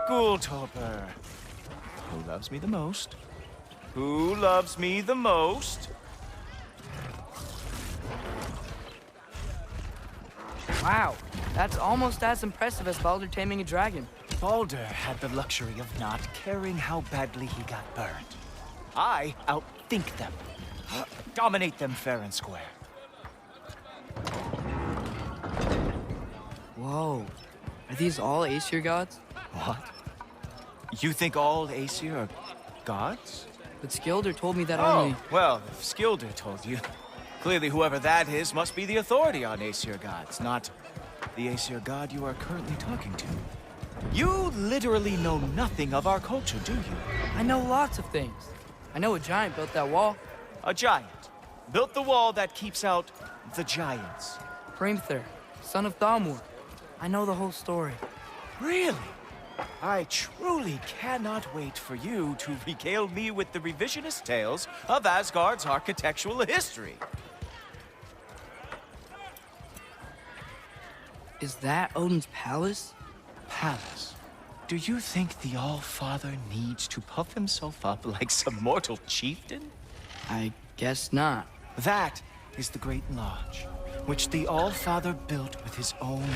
Gultober. Who loves me the most? Who loves me the most? Wow, that's almost as impressive as Baldur taming a dragon. Baldur had the luxury of not caring how badly he got burned. I outthink them. Dominate them fair and square. Whoa, are these all Aesir gods? What? You think all Aesir are gods? But Skilder told me that Oh, only... well, if Skilder told you, clearly whoever that is must be the authority on Aesir gods, not the Aesir god you are currently talking to. You literally know nothing of our culture, do you? I know lots of things. I know a giant built that wall. A giant built the wall that keeps out the giants. Hrimthur, son of Thamur. I know the whole story. Really? I truly cannot wait for you to regale me with the revisionist tales of Asgard's architectural history. Is that Odin's palace? Palace? Do you think the All-Father needs to puff himself up like some mortal chieftain? I guess not. That is the Great Lodge, which the All-Father built with his own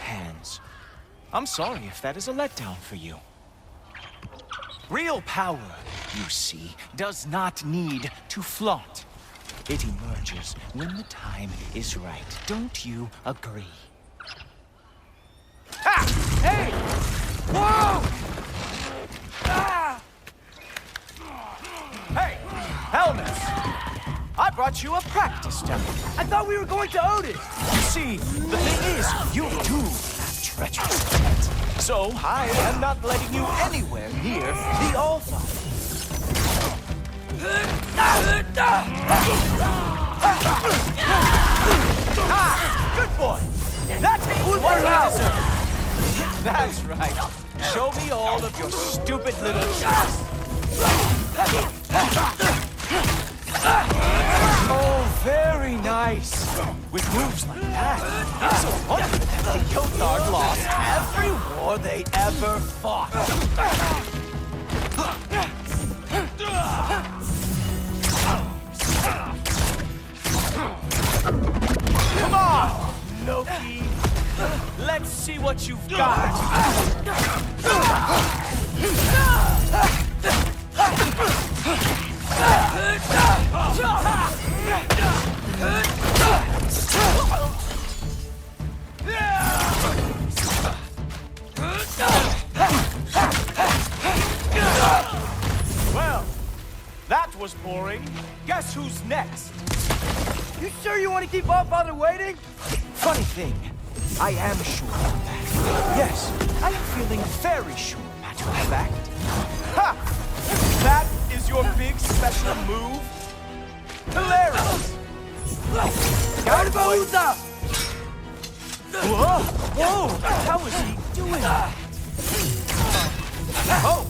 hands. I'm sorry if that is a letdown for you. Real power, you see, does not need to flaunt. It emerges when the time is right. Don't you agree? Ha! Hey! Whoa! Ah! Hey, helmets! I brought you a practice demo. I thought we were going to Odin! You see, the thing is, you too have treacherous intent. So I am not letting you anywhere near the All-Father. Ah! Good boy! That's what you deserve! That's right. Show me all of your stupid little tricks. Oh, very nice. With moves like that, it's a wonder that the Jotnar lost every war they ever fought. Come on, Loki. Let's see what you've got. Well, that was boring. Guess who's next? You sure you want to keep All-Father waiting? Funny thing, I am sure of that. Yes, I am feeling very sure, matter of fact. Ha! That is your big special move? Hilarious! Garbaúda! Whoa! Whoa! How is he doing that? Oh!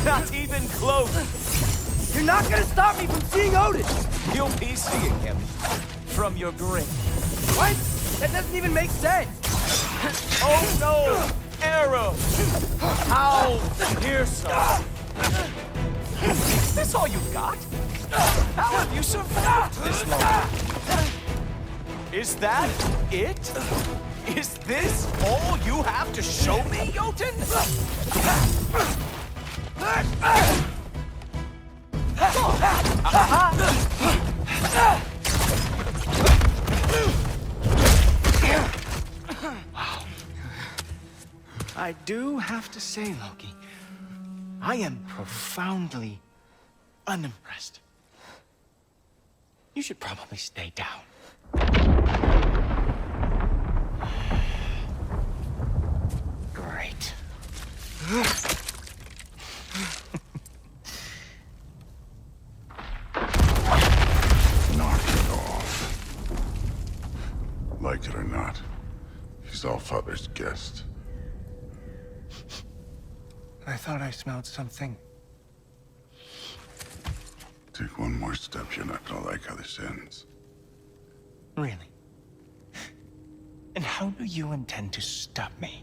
Not even close! You're not gonna stop me from seeing Odin! You'll be seeing him from your grave. What? That doesn't even make sense! Oh no! Arrow! How fearsome! Is this all you've got? How have you survived this long? Is that it? Is this all you have to show me, Jotun? Wow. I do have to say, Loki, I am profoundly unimpressed. You should probably stay down. Great. Knock it off. Like it or not, he's All-Father's guest. I thought I smelled something. Take one more step, you're not gonna like how this ends. Really? And how do you intend to stop me?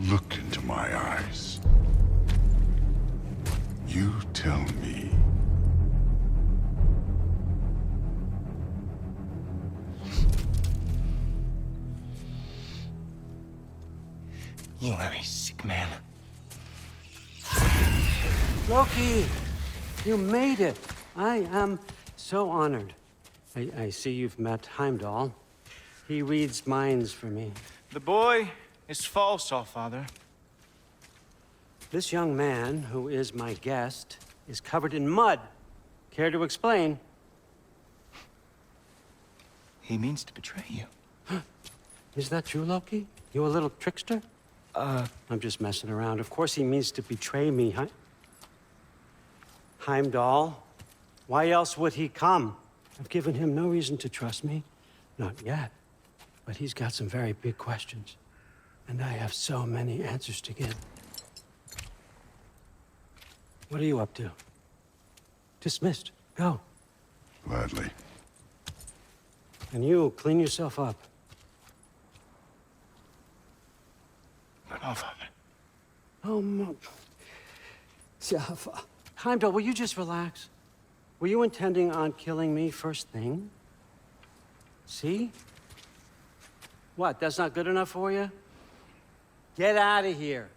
Look into my eyes. You tell me. You are a sick man. Loki, you made it. I am so honored. I see you've met Heimdall. He reads minds for me. The boy is false, Allfather. This young man, who is my guest, is covered in mud. Care to explain? He means to betray you. Is that true, Loki? You a little trickster? I'm just messing around. Of course he means to betray me, huh? Heimdall, why else would he come? I've given him no reason to trust me. Not yet. But he's got some very big questions. And I have so many answers to give. What are you up to? Dismissed. Go. Gladly. And you, clean yourself up. But Allfather. Oh, my... Jaffa. Heimdall, will you just relax? Were you intending on killing me first thing? See? What, that's not good enough for you? Get out of here.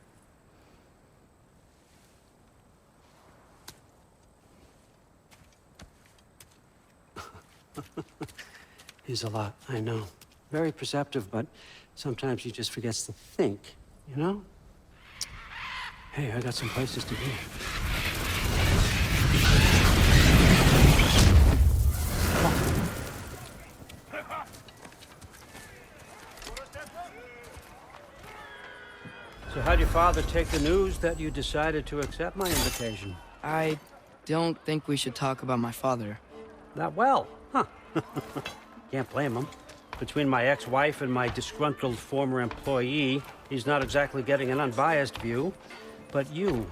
He's a lot, I know. Very perceptive, but sometimes he just forgets to think, you know? Hey, I got some places to be. So how'd your father take the news that you decided to accept my invitation? I don't think we should talk about my father. Not well, huh? Can't blame him. Between my ex-wife and my disgruntled former employee, he's not exactly getting an unbiased view. But you're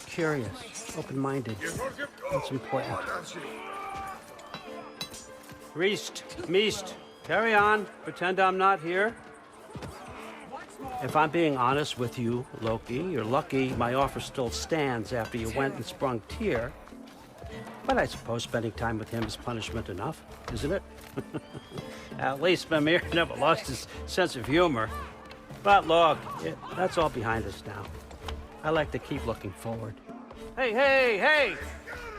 curious, open-minded. That's important. Reist, Meest, carry on. Pretend I'm not here. If I'm being honest with you, Loki, you're lucky my offer still stands after you went and sprung Tyr. But I suppose spending time with him is punishment enough, isn't it? At least Mimir never lost his sense of humor. But look, that's all behind us now. I like to keep looking forward. Hey!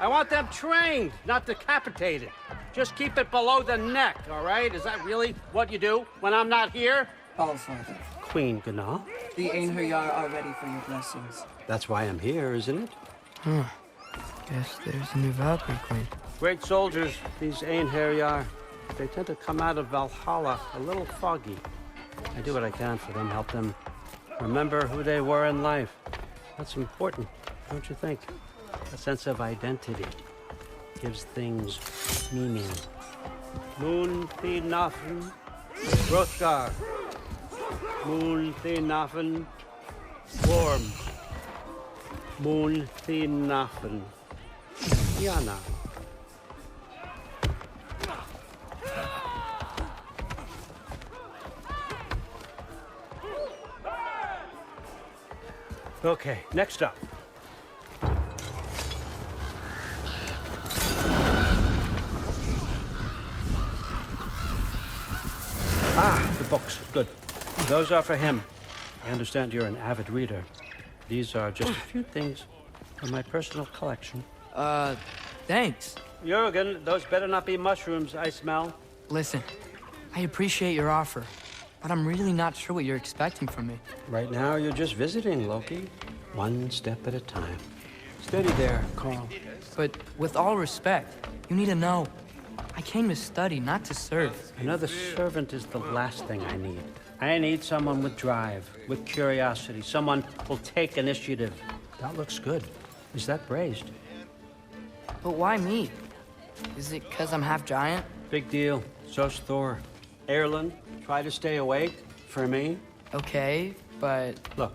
I want them trained, not decapitated. Just keep it below the neck, all right? Is that really what you do when I'm not here? Allfather, Queen Gná. the Einherjar are ready for your blessings. That's why I'm here, isn't it? Guess there's a new Valkyrie queen. Great soldiers, these Einherjar. They tend to come out of Valhalla a little foggy. I do what I can for them, help them remember who they were in life. That's important, don't you think? A sense of identity gives things meaning. Moon Thinafen, Hrothgar. Moon Thinafen, Worm. Moon Thinafen, Yana. Okay, next up. The books. Good. Those are for him. I understand you're an avid reader. These are just a few things from my personal collection. Thanks. Jurgen, those better not be mushrooms I smell. Listen, I appreciate your offer, but I'm really not sure what you're expecting from me. Right now, you're just visiting, Loki. One step at a time. Steady there, Carl. But with all respect, you need to know, I came to study, not to serve. Another servant is the last thing I need. I need someone with drive, with curiosity, someone who'll take initiative. That looks good. Is that braised? But why me? Is it because I'm half giant? Big deal. So's Thor. Erlen, try to stay awake for me. Okay, but... Look,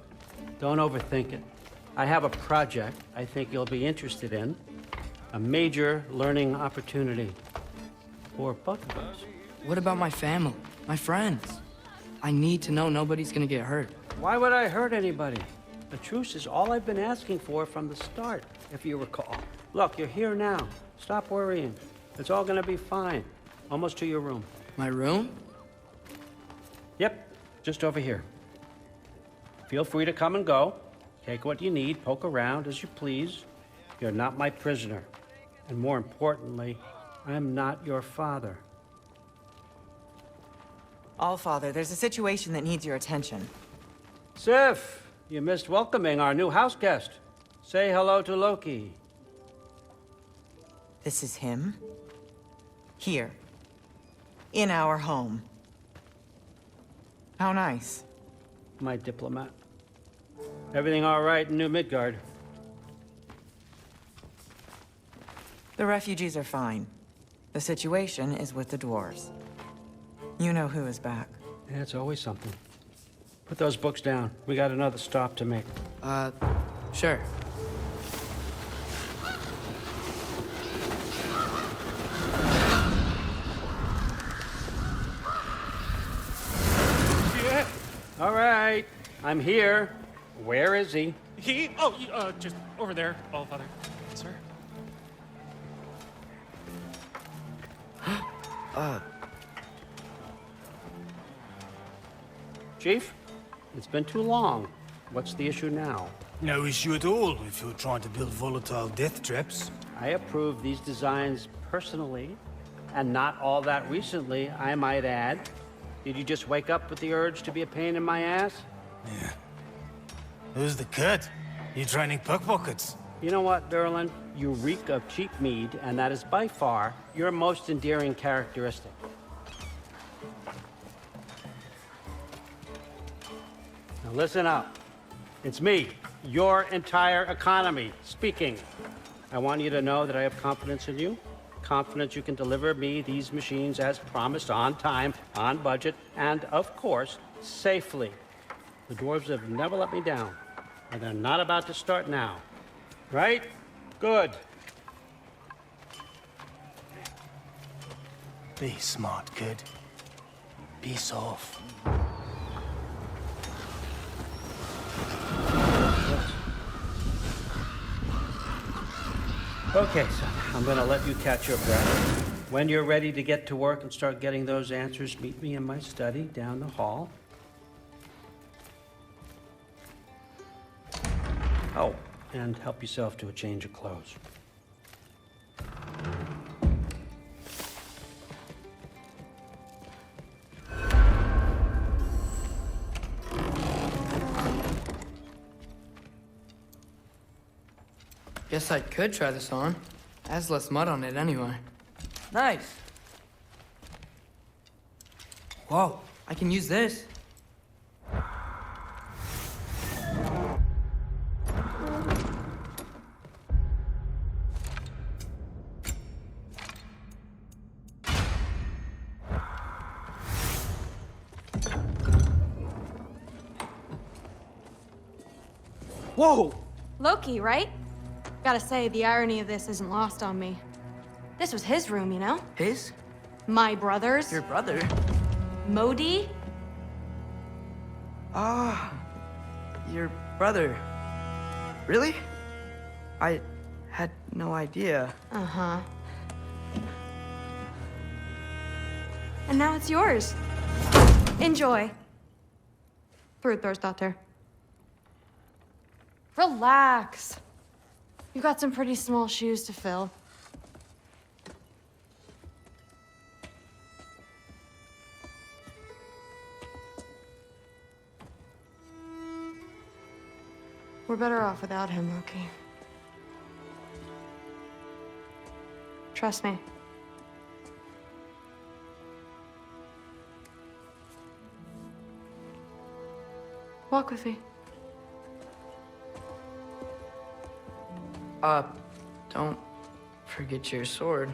don't overthink it. I have a project I think you'll be interested in. A major learning opportunity. For both of us. What about my family? My friends? I need to know nobody's gonna get hurt. Why would I hurt anybody? A truce is all I've been asking for from the start, if you recall. Look, you're here now. Stop worrying. It's all gonna be fine. Almost to your room. My room? Yep, just over here. Feel free to come and go. Take what you need, poke around as you please. You're not my prisoner. And more importantly, I'm not your father. Allfather, there's a situation that needs your attention. Sif, you missed welcoming our new house guest. Say hello to Loki. This is him? Here. In our home. How nice. My diplomat. Everything all right in New Midgard? The refugees are fine. The situation is with the dwarves. You know who is back. Yeah, it's always something. Put those books down. We got another stop to make. Sure. Yeah. All right, I'm here. Where is he? Just over there, Allfather. Sir? Chief, it's been too long. What's the issue now? No issue at all if you're trying to build volatile death traps. I approve these designs personally, and not all that recently, I might add. Did you just wake up with the urge to be a pain in my ass? Yeah. Who's the cut? You training pickpockets? You know what, Derlin? You reek of cheap mead, and that is by far your most endearing characteristic. Now listen up. It's me, your entire economy, speaking. I want you to know that I have confidence in you. Confidence you can deliver me these machines as promised, on time, on budget, and of course, safely. The dwarves have never let me down, and they're not about to start now. Right? Good. Be smart, kid. Be soft. Okay, son, I'm gonna let you catch your breath. When you're ready to get to work and start getting those answers, meet me in my study down the hall. Oh, and help yourself to a change of clothes. Guess I could try this on. Has less mud on it anyway. Nice. Whoa, I can use this. Whoa! Loki, right? Gotta say, the irony of this isn't lost on me. This was his room, you know? His? My brother's. Your brother? Modi? Ah, your brother. Really? I had no idea. Uh-huh. And now it's yours. Enjoy. Thirst Relax. You've got some pretty small shoes to fill. We're better off without him, Loki. Trust me. Walk with me. Don't forget your sword.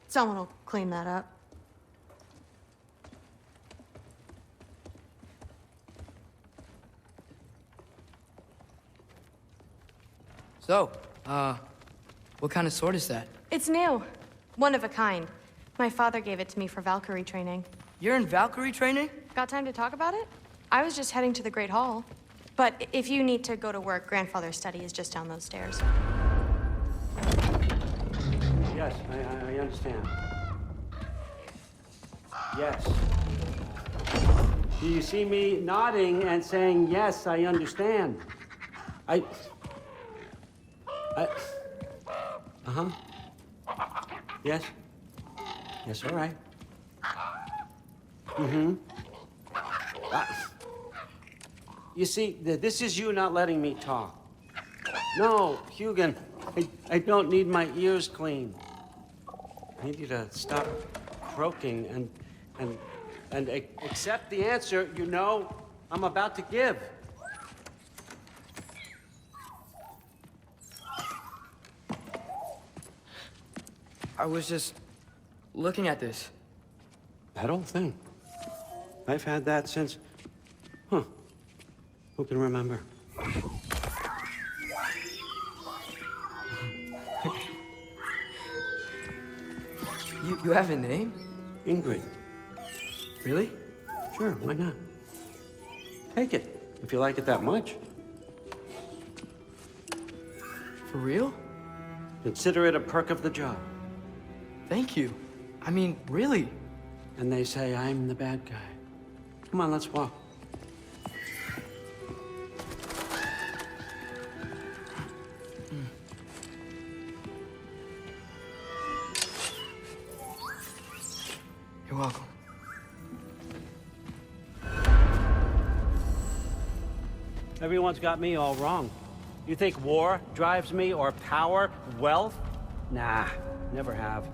Someone will clean that up. So, what kind of sword is that? It's new. One of a kind. My father gave it to me for Valkyrie training. You're in Valkyrie training? Got time to talk about it? I was just heading to the Great Hall. But if you need to go to work, Grandfather's study is just down those stairs. Yes, I understand. Yes. Do you see me nodding and saying, yes, I understand? Uh-huh. Yes? Yes, all right. Mm-hmm. You see, this is you not letting me talk. No, Hugan, I don't need my ears cleaned. I need you to stop croaking and accept the answer you know I'm about to give. I was just looking at this. That old thing. I've had that since... Huh. Who can remember? You have a name? Ingrid. Really? Sure, why not? Take it, if you like it that much. For real? Consider it a perk of the job. Thank you. I mean, really. And they say I'm the bad guy. Come on, let's walk. You're welcome. Everyone's got me all wrong. You think war drives me, or power, wealth? Nah, never have.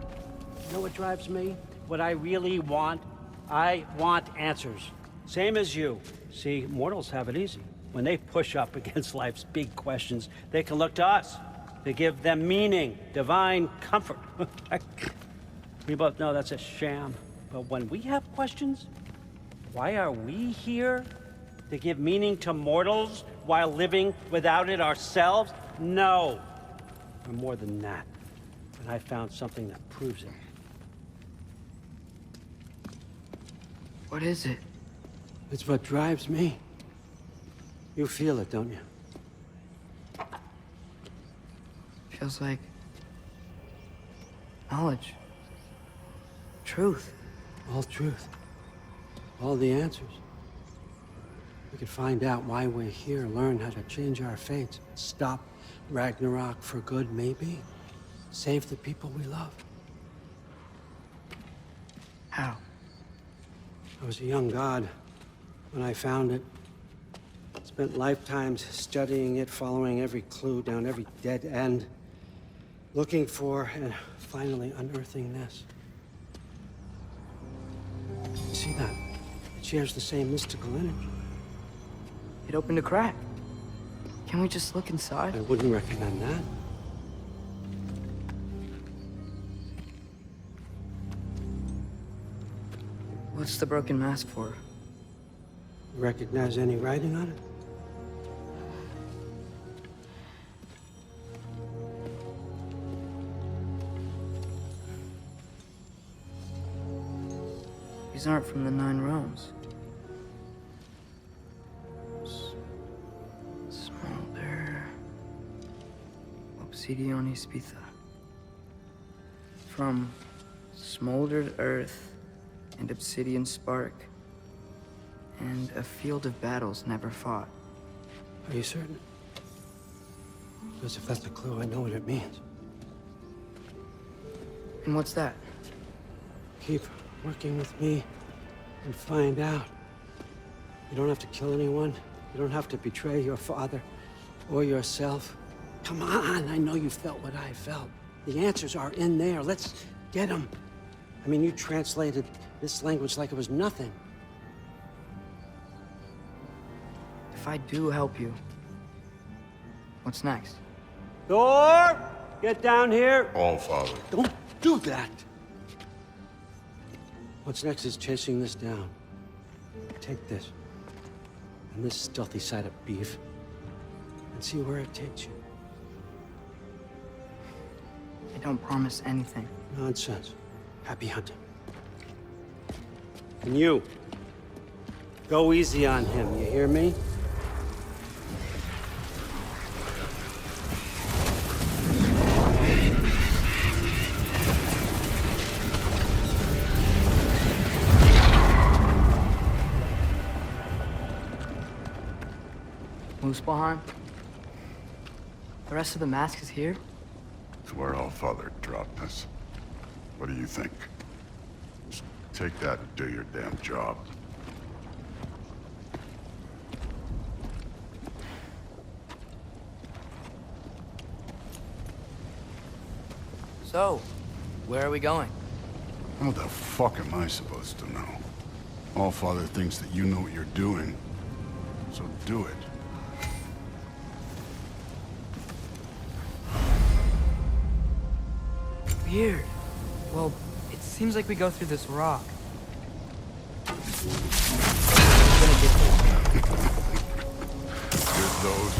You know what drives me? What I really want? I want answers. Same as you. See, mortals have it easy. When they push up against life's big questions, they can look to us to give them meaning, divine comfort. We both know that's a sham. But when we have questions, why are we here? To give meaning to mortals while living without it ourselves? No. We're more than that. And I found something that proves it. What is it? It's what drives me. You feel it, don't you? Feels like knowledge. Truth. All truth. All the answers. We could find out why we're here, learn how to change our fates, stop ragnarok for good, maybe. Save the people we love. How? I was a young god when I found it. Spent lifetimes studying it, following every clue down every dead end, looking for and finally unearthing this. You see that? It shares the same mystical energy. It opened a crack. Can we just look inside? I wouldn't recommend that. What's the broken mask for? Recognize any writing on it? These aren't from the 9 realms. Smolder. Obsidion Ispitha. From smoldered earth and obsidian spark. And a field of battles never fought. Are you certain? Because if that's a clue, I know what it means. And what's that? Keep working with me and find out. You don't have to kill anyone. You don't have to betray your father or yourself. Come on, I know you felt what I felt. The answers are in there. Let's get them. I mean, you translated this language like it was nothing. If I do help you, what's next? Thor, get down here. All, Father. Don't do that. What's next is chasing this down. Take this, and this stealthy side of beef, and see where it takes you. They don't promise anything. Nonsense. Happy hunting. And you, go easy on him, you hear me? Muspelheim? The rest of the mask is here? It's where Allfather dropped us. What do you think? Just take that and do your damn job. So, where are we going? How the fuck am I supposed to know? Allfather thinks that you know what you're doing, so do it. Weird. Well, it seems like we go through this rock. With those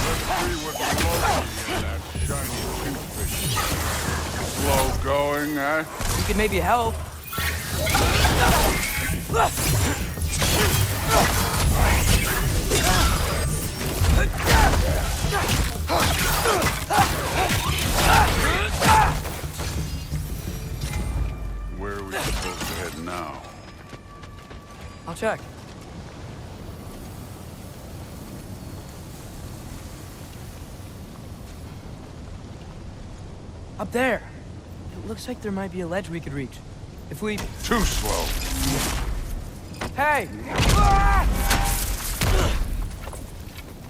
let's see what's Loki in that shiny toothfish. Slow going, eh? You could maybe help. Where are we supposed to head now? I'll check. Up there. It looks like there might be a ledge we could reach. If we... Too slow. Hey!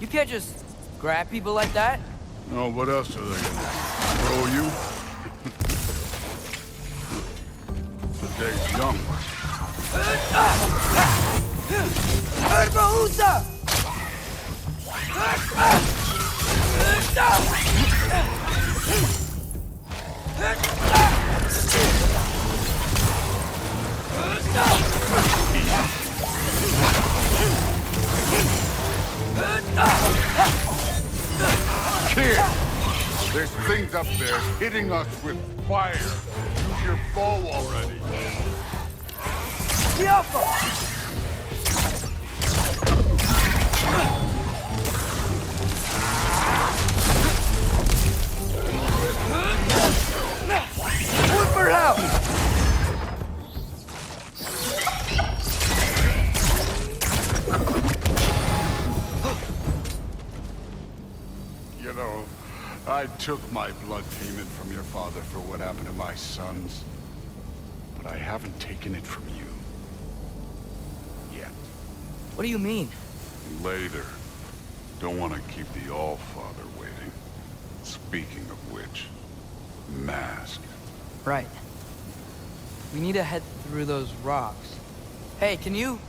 You can't just grab people like that. Oh, what else are they gonna throw you? The day's young. Kid, there's things up there hitting us with fire. Use your bow already. Look for help! You know, I took my blood payment from your father for what happened to my sons. But I haven't taken it from you. Yet. What do you mean? Later. Don't want to keep the Allfather waiting. Speaking of which, mask. Right. We need to head through those rocks. Hey, can you...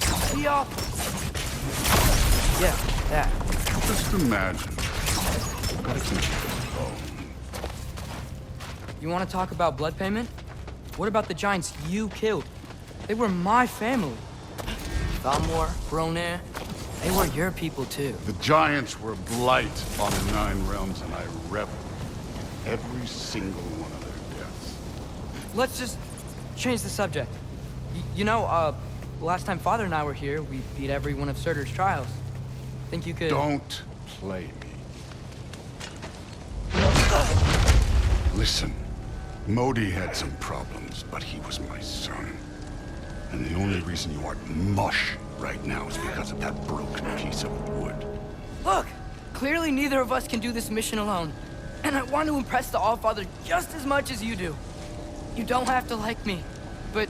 See off? Yeah, that. Just imagine. Gotta keep it alone. You want to talk about blood payment? What about the giants you killed? They were my family. Thalmor, Bronir, they were your people too. The giants were blight on the Nine Realms, and I reveled in every single one of their deaths. Let's just change the subject. You know, last time Father and I were here, we beat every one of Surtur's trials. Think you could... Don't play me. Listen, Modi had some problems, but he was my son. And the only reason you aren't mush right now is because of that broken piece of wood. Look! Clearly neither of us can do this mission alone. And I want to impress the Allfather just as much as you do. You don't have to like me, but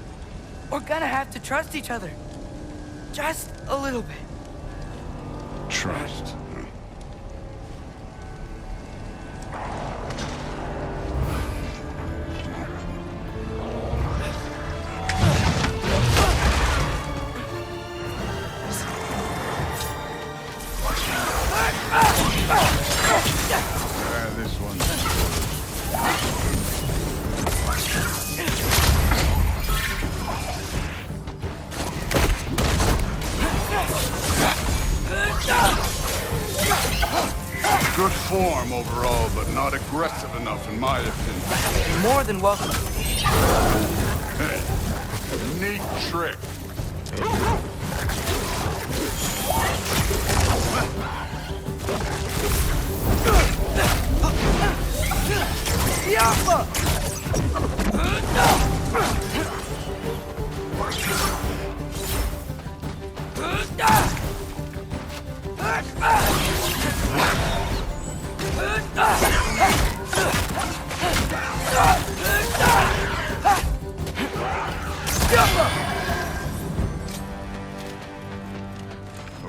we're gonna have to trust each other. Just a little bit. Trust. This one's Good form overall, but not aggressive enough in my opinion. You're more than welcome. Hey, neat trick.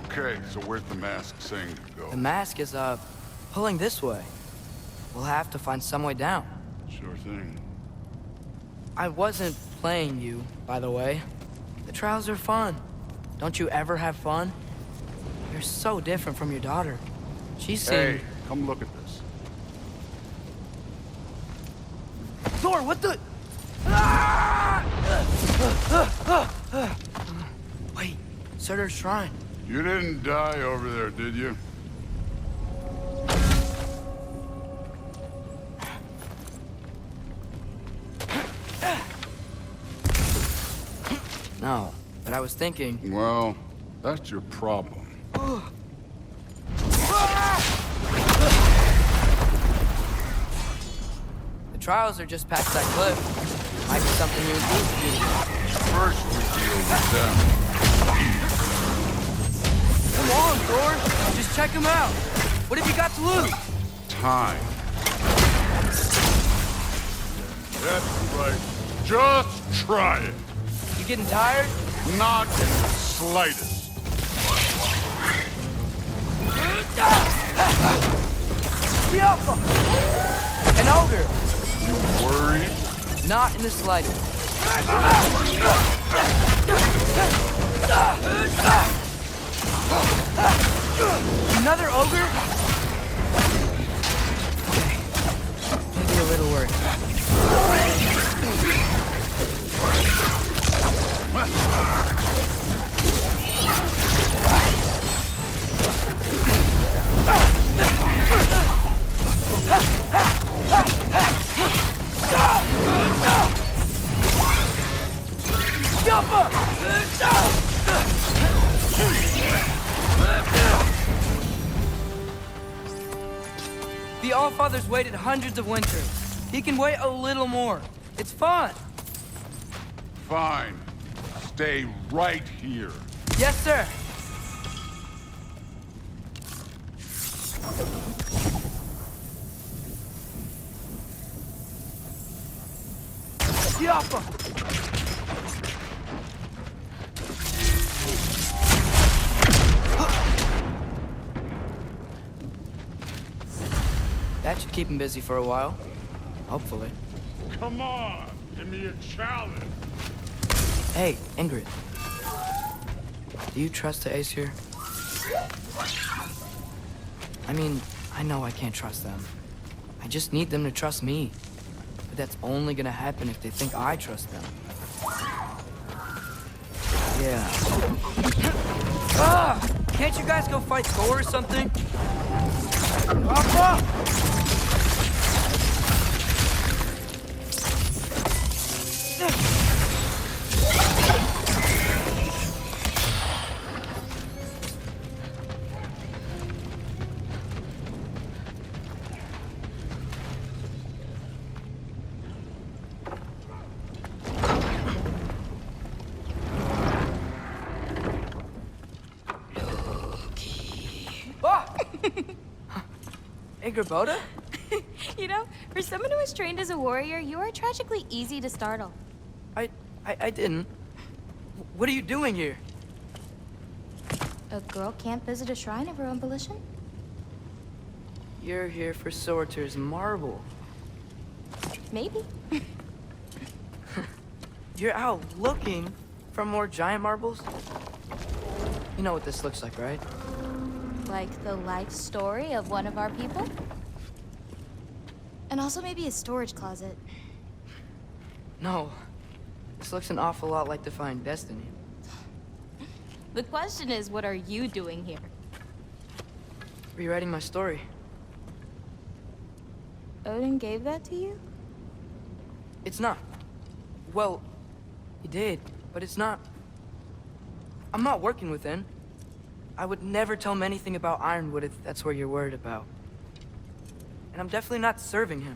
Okay, so where's the mask saying to go? The mask is, pulling this way. We'll have to find some way down. Sure thing. I wasn't playing you, by the way. The trials are fun. Don't you ever have fun? You're so different from your daughter. She seemed... Hey, come look at this. Thor, what the... Wait, Surtur's shrine. You didn't die over there, did you? No, but I was thinking... Well, that's your problem. The trials are just past that cliff. Might be something you and Bruce can do. First we deal with them. Come on, Thor. Just check him out. What have you got to lose? Time. That's right. Just try it. You getting tired? Not in the slightest. An ogre. You worried? Not in the slightest. Another ogre? Okay. Maybe a little worried. The Allfather's waited hundreds of winters. He can wait a little more. It's fun. Fine. Stay right here. Yes, sir. Yappa! That should keep him busy for a while. Hopefully. Come on, give me a challenge. Hey, Ingrid. Do you trust the Aesir? I mean, I know I can't trust them. I just need them to trust me. But that's only gonna happen if they think I trust them. Yeah. Ah! Can't you guys go fight Thor or something? Papa! Ingrid? You know, for someone who was trained as a warrior, you are tragically easy to startle. I didn't. What are you doing here? A girl can't visit a shrine of her own volition? You're here for Surtur's marble. Maybe. You're out looking for more giant marbles? You know what this looks like, right? Like the life story of one of our people? And also maybe a storage closet. No. This looks an awful lot like Defying Destiny. The question is, what are you doing here? Rewriting my story. Odin gave that to you? It's not. Well, he did, but it's not. I'm not working with him. I would never tell him anything about Ironwood if that's what you're worried about. And I'm definitely not serving him.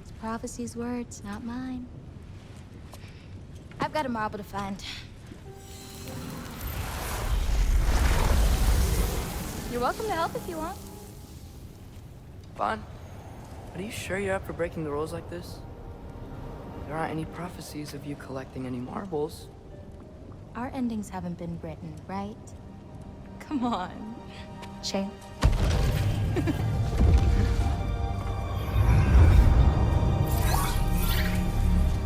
It's prophecy's words, not mine. I've got a marble to find. You're welcome to help if you want. Fine. But are you sure you're up for breaking the rules like this? There aren't any prophecies of you collecting any marbles. Our endings haven't been written, right? Come on. Shane.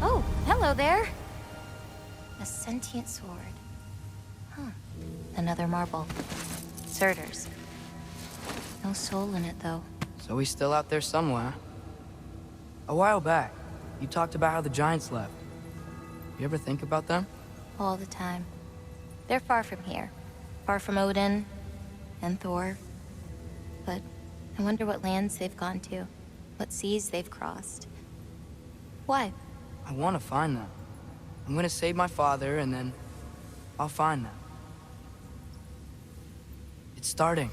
Oh, hello there. A sentient sword. Huh. Another marble. Surtur's. No soul in it, though. So he's still out there somewhere. A while back, you talked about how the Giants left. You ever think about them? All the time. They're far from here. Far from Odin and Thor. But I wonder what lands they've gone to. What seas they've crossed. Why? I want to find them. I'm gonna save my father, and then I'll find them. It's starting.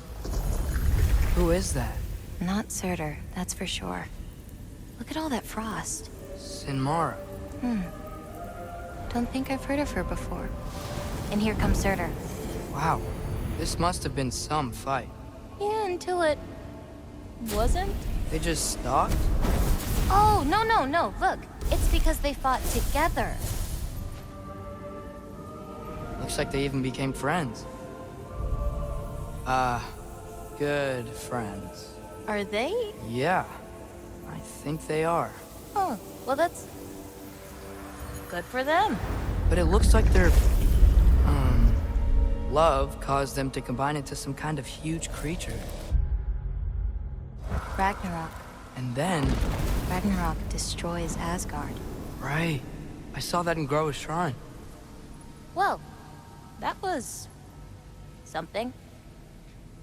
Who is that? Not Surtur, that's for sure. Look at all that frost. Sinmara. Don't think I've heard of her before. And here comes Surtur. Wow. This must have been some fight. Yeah, until it... wasn't? They just stalked? Oh, no. Look, it's because they fought together. Looks like they even became friends. Good friends. Are they? Yeah, I think they are. Oh, well that's... good for them. But it looks like their, love caused them to combine into some kind of huge creature. Ragnarok. And then... Ragnarok destroys Asgard. Right. I saw that in Groa's shrine. Well, that was... something.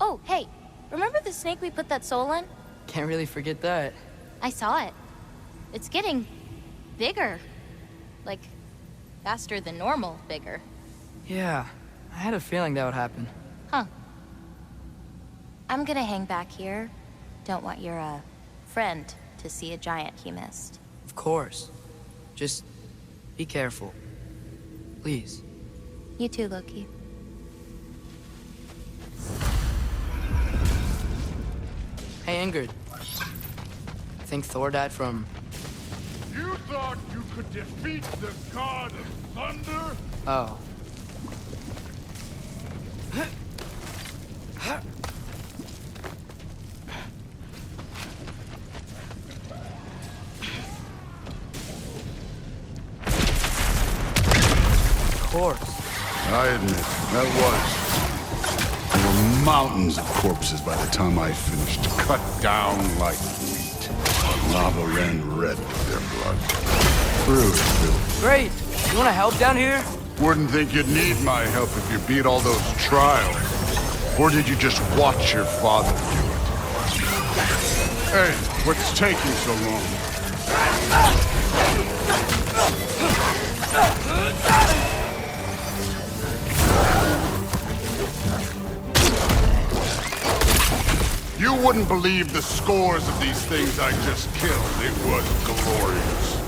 Oh, hey, remember the snake we put that soul in? Can't really forget that. I saw it. It's getting... bigger. Like, faster than normal bigger. Yeah, I had a feeling that would happen. Huh. I'm gonna hang back here. Don't want your, friend to see a giant he missed. Of course. Just be careful. Please. You too, Loki. Hey, Ingrid. Think Thor died from... You thought you could defeat the god of thunder? Oh. Of course. I admit, that was. There were mountains of corpses by the time I finished, cut down like wheat. Lava ran red with their blood. True, too. Great! You wanna help down here? Wouldn't think you'd need my help if you beat all those trials. Or did you just watch your father do it? Hey, what's taking so long? You wouldn't believe the scores of these things I just killed. It was glorious.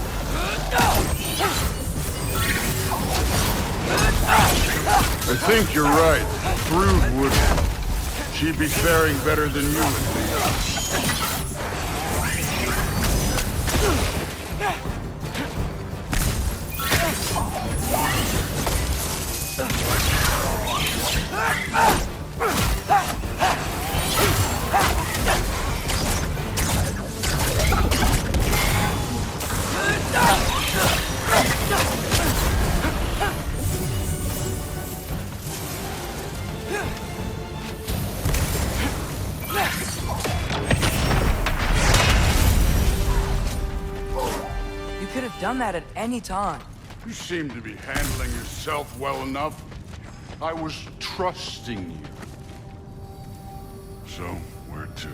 I think you're right. Brood would... she'd be faring better than you, at least. You could have done that at any time. You seem to be handling yourself well enough. I was trusting you. So, where to?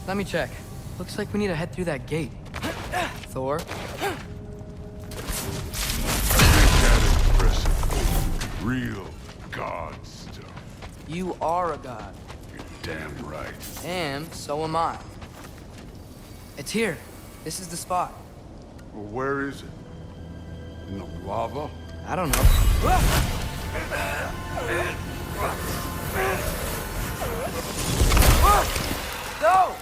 Let me check. Looks like we need to head through that gate. Thor? That impressive. Real god stuff. You are a god. You're damn right. And so am I. It's here. This is the spot. Well, where is it? In the lava? I don't know. No!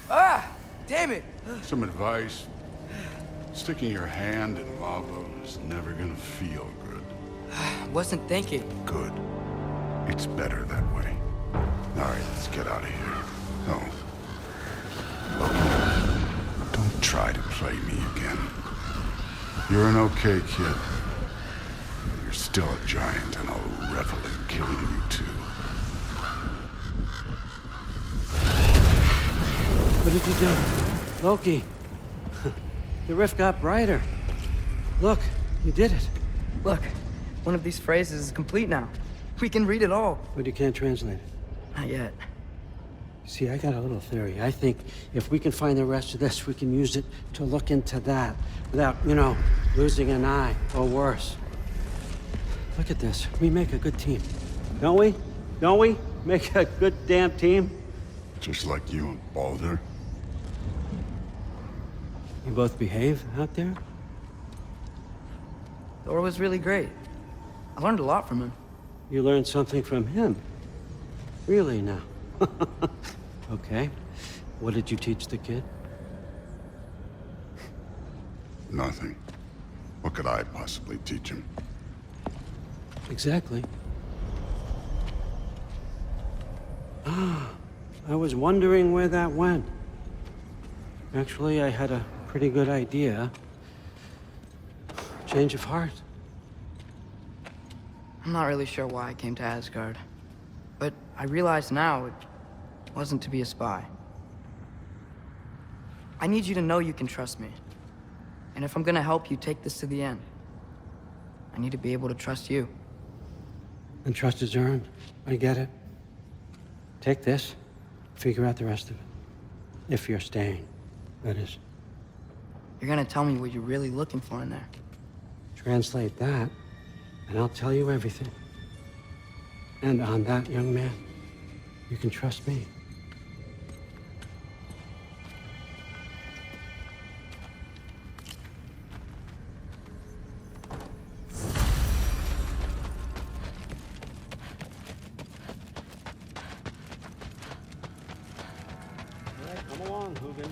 Ah! Damn it! Some advice. Sticking your hand in lava is never gonna feel good. Wasn't thinking. Good. It's better that way. All right, let's get out of here. Oh. Look, don't try to play me again. You're an okay kid. You're still a giant, and I'll revel in killing you too. What did you do? Loki. The rift got brighter. Look, you did it. Look, one of these phrases is complete now. We can read it all. But you can't translate it. Not yet. See, I got a little theory. I think if we can find the rest of this, we can use it to look into that without, you know, losing an eye or worse. Look at this. We make a good team. Don't we? Don't we? Make a good damn team? Just like you and Baldur. You both behave out there? Thor was really great. I learned a lot from him. You learned something from him? Really now? Okay. What did you teach the kid? Nothing. What could I possibly teach him? Exactly. I was wondering where that went. Actually, I had a pretty good idea. Change of heart. I'm not really sure why I came to Asgard. But I realize now it wasn't to be a spy. I need you to know you can trust me. And if I'm gonna help you take this to the end, I need to be able to trust you. And trust is earned. I get it. Take this, figure out the rest of it. If you're staying, that is. You're gonna tell me what you're really looking for in there. Translate that, and I'll tell you everything. And on that, young man, you can trust me. All right, come along, Hugin.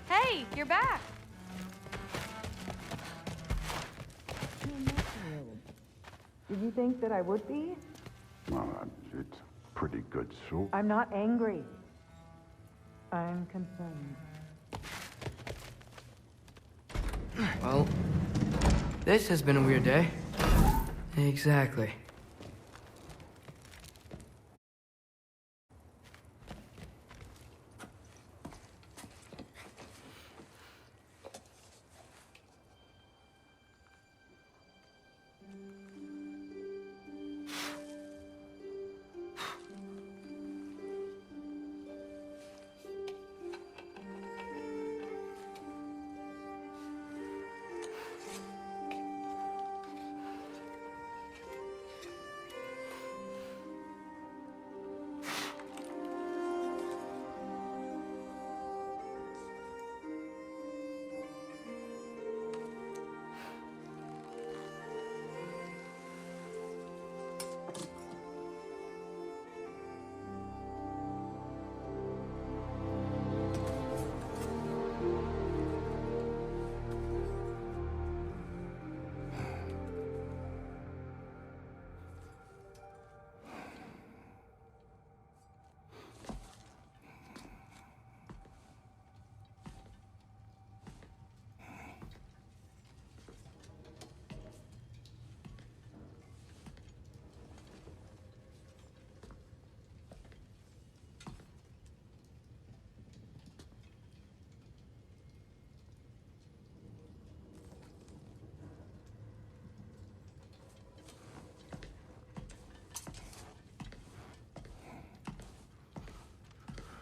Hey, you're back. Did you think that I would be? Well, it's pretty good soup. I'm not angry. I'm concerned. Well, this has been a weird day. Exactly.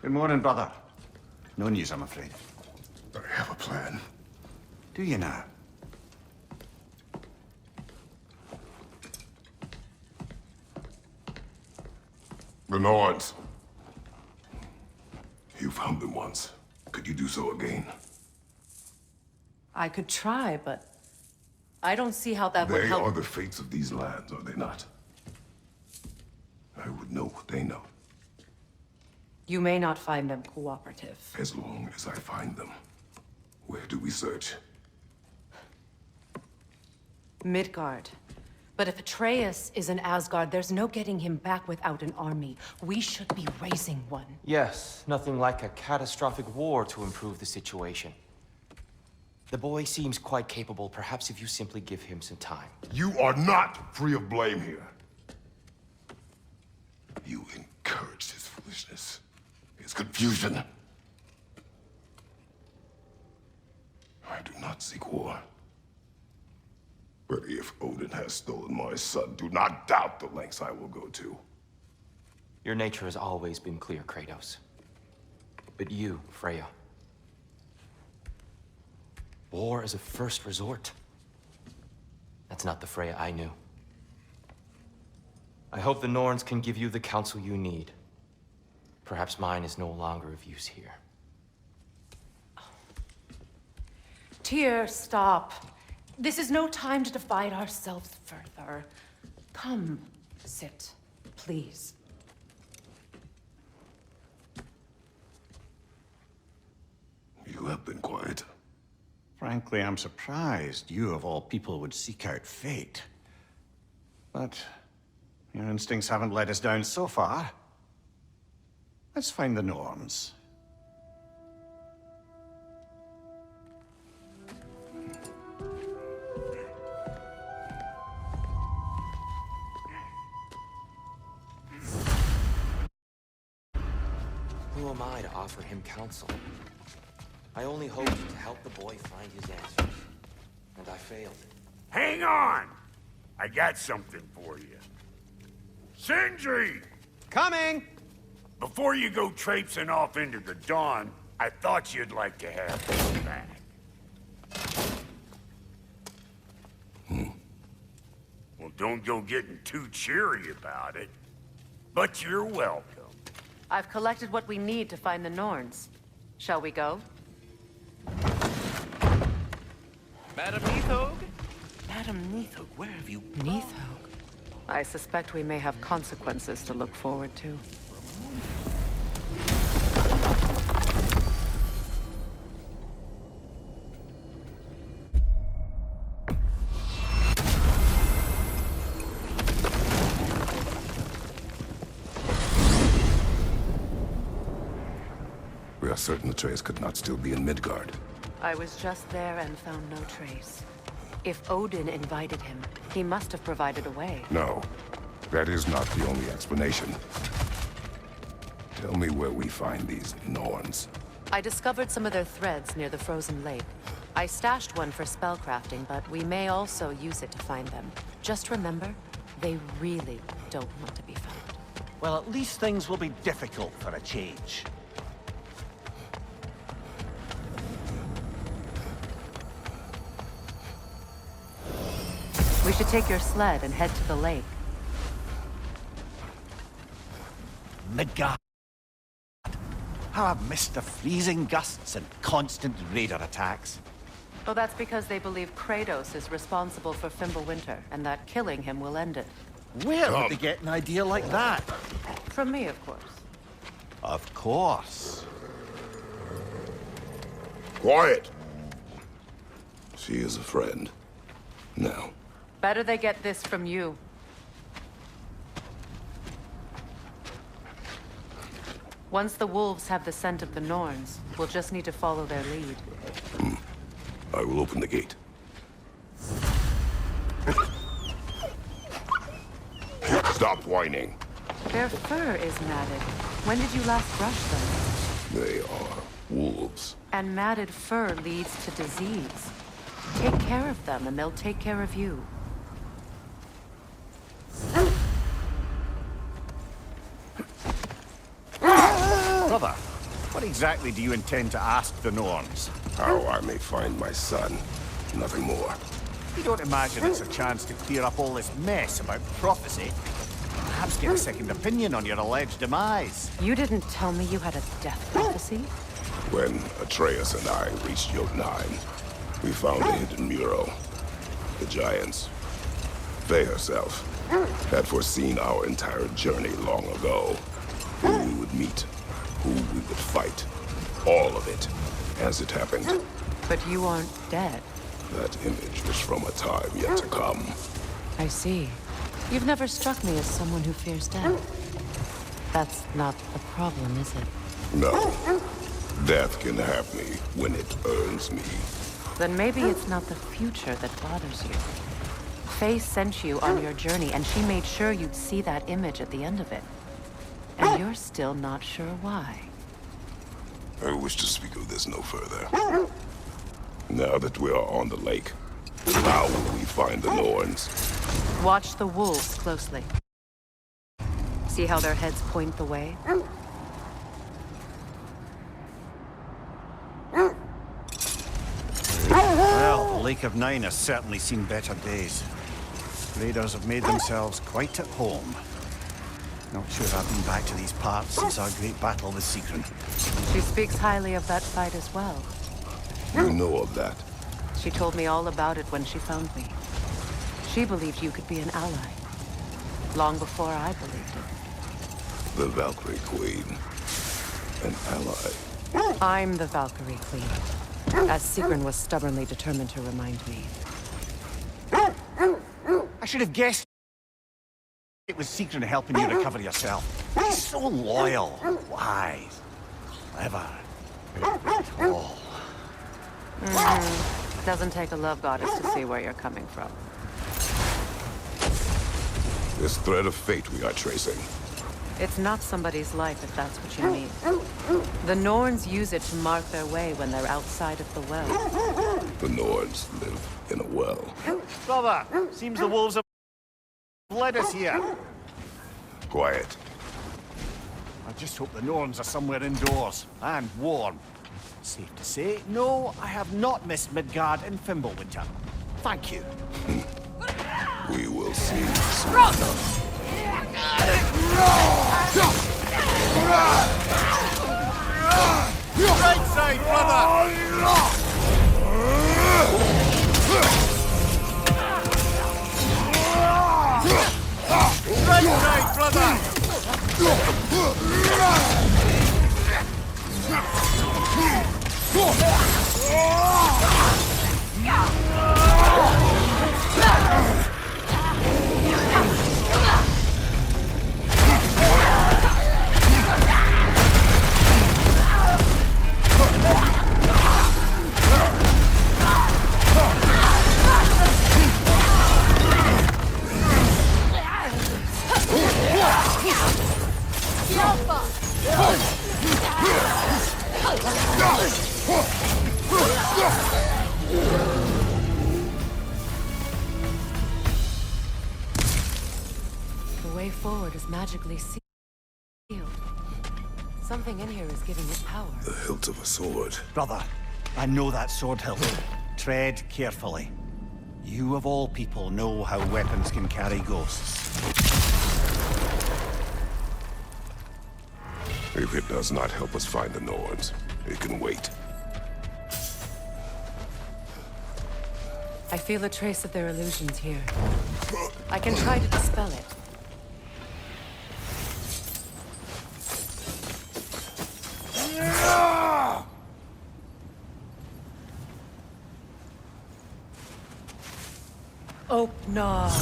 Good morning, brother. No news, I'm afraid. I have a plan. Do you now? The Norns. You found them once. Could you do so again? I could try, but I don't see how that would They help. are the fates of these lands, are they not? I would know what they know, You may not find them cooperative. as long as I find them. Where do we search? Midgard. But if Atreus is in Asgard, there's no getting him back without an army. We should be raising one. Yes, nothing like a catastrophic war to improve the situation. The boy seems quite capable. Perhaps if you simply give him some time. You are not free of blame here. You encouraged his foolishness, his confusion. I do not seek war. But if Odin has stolen my son, do not doubt the lengths I will go to. Your nature has always been clear, Kratos. But you, Freya. War is a first resort. That's not the Freya I knew. I hope the Norns can give you the counsel you need. Perhaps mine is no longer of use here. Tyr, stop. This is no time to divide ourselves further. Come, sit, please. You have been quiet. Frankly, I'm surprised you, of all people, would seek out fate. But your instincts haven't let us down so far. Let's find the Norns. Who am I to offer him counsel? I only hoped to help the boy find his answers. And I failed. Hang on! I got something for you. Sindri! Coming! Before you go traipsing off into the dawn, I thought you'd like to have this back. Well, don't go getting too cheery about it. But you're welcome. I've collected what we need to find the Norns. Shall we go? Madam Neathog? Madam Neathog, where have you been? Neathog? I suspect we may have consequences to look forward to. We are certain Atreus could not still be in Midgard. I was just there and found no trace. If Odin invited him, he must have provided a way. No, that is not the only explanation. Tell me where we find these Norns. I discovered some of their threads near the frozen lake. I stashed one for spellcrafting, but we may also use it to find them. Just remember, they really don't want to be found. Well, at least things will be difficult for a change. We should take your sled and head to the lake. Midgard. How I've missed the freezing gusts and constant raider attacks. Oh, that's because they believe Kratos is responsible for Fimbulwinter, and that killing him will end it. Where would they get an idea like that? From me, of course. Of course. Quiet! She is a friend. Now. Better they get this from you. Once the wolves have the scent of the Norns, we'll just need to follow their lead. I will open the gate. Stop whining. Their fur is matted. When did you last brush them? They are wolves. And matted fur leads to disease. Take care of them, and they'll take care of you. Brother, What exactly do you intend to ask the Norns? How I may find my son. Nothing more. You don't imagine it's a chance to clear up all this mess about prophecy? Perhaps get a second opinion on your alleged demise. You didn't tell me you had a death prophecy? When Atreus and I reached Jotunheim, we found a hidden mural. The Giants, Faye herself, had foreseen our entire journey long ago. Who we would meet, who we would fight. All of it, as it happened. But you aren't dead. That image was from a time yet to come. I see. You've never struck me as someone who fears death. That's not a problem, is it? No. Death can have me when it earns me. Then maybe it's not the future that bothers you. Faye sent you on your journey, and she made sure you'd see that image at the end of it. And you're still not sure why. I wish to speak of this no further. Now that we are on the lake, how will we find the Norns? Watch the wolves closely. See how their heads point the way? Well, the Lake of Nine has certainly seen better days. Raiders have made themselves quite at home. Not sure I've been back to these parts since our great battle with Sigrun. She speaks highly of that fight as well. You know of that? She told me all about it when she found me. She believed you could be an ally. Long before I believed it. The Valkyrie Queen. An ally. I'm the Valkyrie Queen. As Sigrun was stubbornly determined to remind me. I should have guessed it was Sigrun helping you recover yourself. He's so loyal, wise, clever. Oh. Doesn't take a love goddess to see where you're coming from. This thread of fate we are tracing. It's not somebody's life, if that's what you mean. The Norns use it to mark their way when they're outside of the well. The Norns live in a well. Brother, seems the wolves have led us here. Quiet. I just hope the Norns are somewhere indoors and warm. Safe to say, no, I have not missed Midgard in Fimbulwinter. Thank you. We will see soon enough. Right side, brother! Right side, brother! The way forward is magically sealed. Something in here is giving it power. The hilt of a sword. Brother, I know that sword hilt. Tread carefully. You of all people know how weapons can carry ghosts. If it does not help us find the Norns, it can wait. I feel a trace of their illusions here. I can try to dispel it. Open up.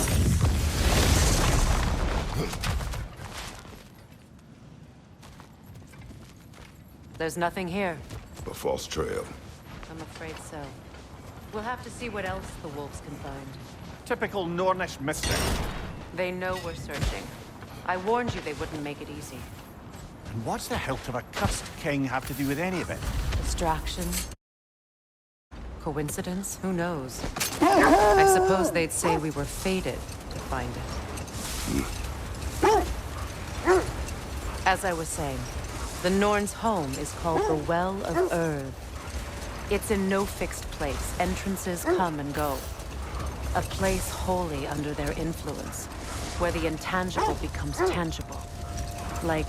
There's nothing here. A false trail. I'm afraid so. We'll have to see what else the wolves can find. Typical Nornish mystic. They know we're searching. I warned you they wouldn't make it easy. And what's the hilt of a cursed king have to do with any of it? Distraction? Coincidence? Who knows? I suppose they'd say we were fated to find it. As I was saying, The Norn's home is called the Well of Earth. It's in no fixed place. Entrances come and go. A place wholly under their influence, where the intangible becomes tangible. Like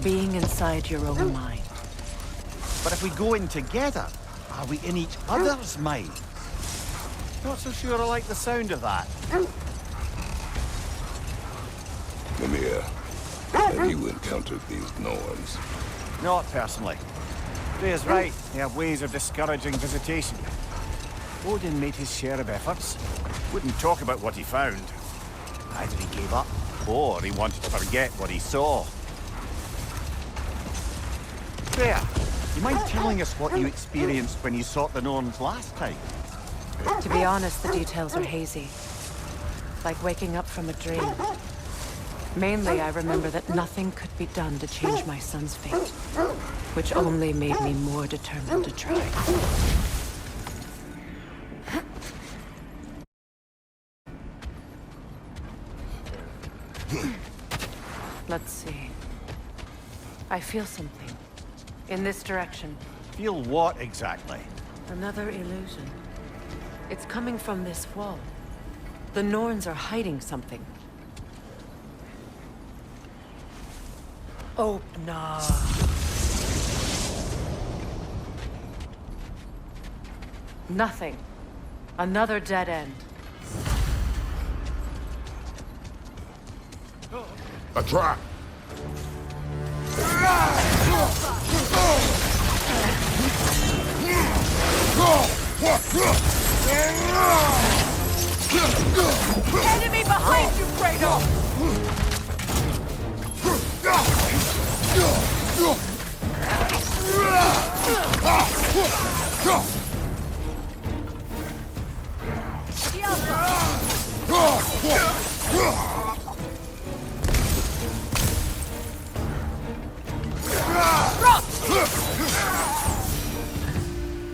being inside your own mind. But if we go in together, are we in each other's mind? Not so sure I like the sound of that. Mimir, have you encountered these Norns? Not personally. Freya's right. They have ways of discouraging visitation. Odin made his share of efforts. Wouldn't talk about what he found. Either he gave up, or he wanted to forget what he saw. Freya, you mind telling us what you experienced when you sought the Norns last time? To be honest, the details are hazy. Like waking up from a dream. Mainly, I remember that nothing could be done to change my son's fate, which only made me more determined to try. Let's see. I feel something. In this direction. Feel what exactly? Another illusion. It's coming from this wall. The Norns are hiding something. Oh, nah. Nothing. Another dead end. A trap! Enemy behind you, Kratos!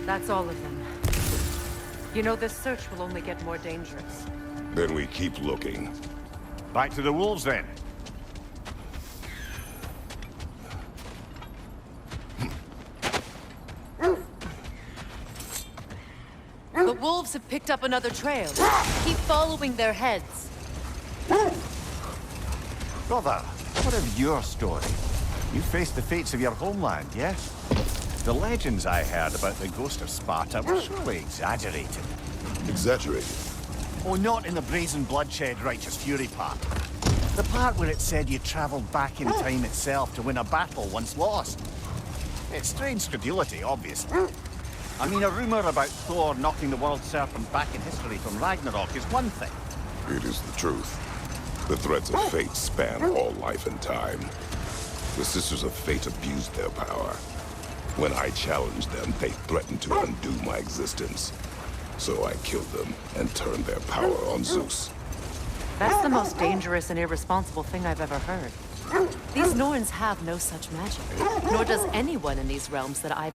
That's all of them. You know, this search will only get more dangerous. Then we keep looking. Back to the wolves, then. The wolves have picked up another trail. Keep following their heads. Brother, what of your story? You faced the fates of your homeland, yes? The legends I heard about the ghost of Sparta were surely exaggerated. Exaggerated? Oh, not in the brazen bloodshed righteous fury part. The part where it said you travelled back in time itself to win a battle once lost. It's strange credulity, obviously. I mean, a rumour about Thor knocking the world serpent back in history from Ragnarok is one thing. It is the truth. The threads of fate span all life and time. The Sisters of Fate abused their power. When I challenged them, they threatened to undo my existence. So I killed them and turned their power on Zeus. That's the most dangerous and irresponsible thing I've ever heard. These Norns have no such magic, nor does anyone in these realms that I've